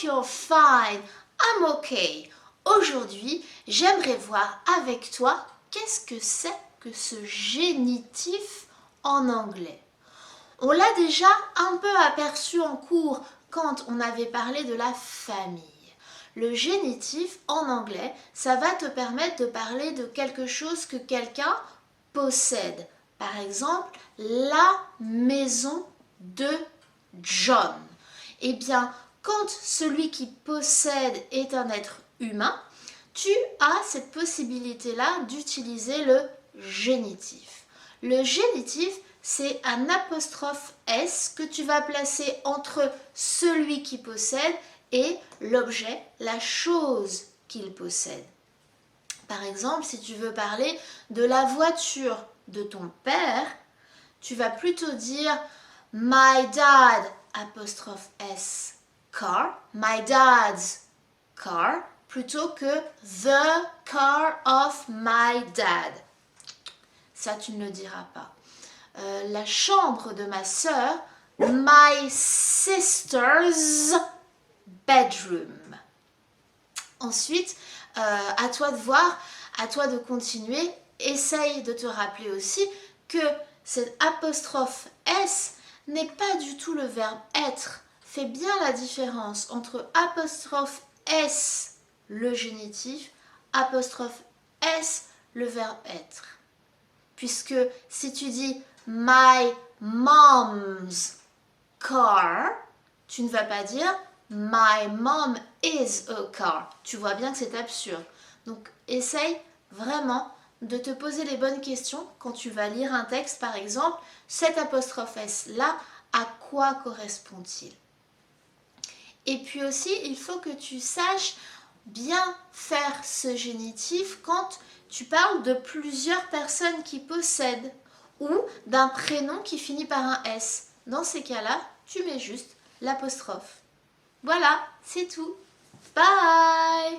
you're fine. I'm okay. Aujourd'hui, j'aimerais voir avec toi qu'est-ce que c'est que ce génitif en anglais. On l'a déjà un peu aperçu en cours quand on avait parlé de la famille. Le génitif en anglais, ça va te permettre de parler de quelque chose que quelqu'un possède. Par exemple, la maison de John. Eh bien, quand celui qui possède est un être humain, tu as cette possibilité-là d'utiliser le génitif. Le génitif, c'est un apostrophe S que tu vas placer entre celui qui possède et l'objet, la chose qu'il possède. Par exemple, si tu veux parler de la voiture de ton père, tu vas plutôt dire My dad, apostrophe S, car, my dad's car, plutôt que the car of my dad. Ça, tu ne le diras pas. La chambre de ma sœur, my sister's bedroom. Ensuite, à toi de voir, à toi de continuer. Essaye de te rappeler aussi que cet apostrophe S n'est pas du tout le verbe être. Fais bien la différence entre apostrophe S, le génitif, apostrophe S, le verbe être. Puisque si tu dis my mom's car, tu ne vas pas dire my mom is a car. Tu vois bien que c'est absurde. Donc, essaye vraiment de te poser les bonnes questions quand tu vas lire un texte, par exemple, cet apostrophe S-là, à quoi correspond-il? Et puis aussi, il faut que tu saches bien faire ce génitif quand tu parles de plusieurs personnes qui possèdent ou d'un prénom qui finit par un S. Dans ces cas-là, tu mets juste l'apostrophe. Voilà, c'est tout. Bye!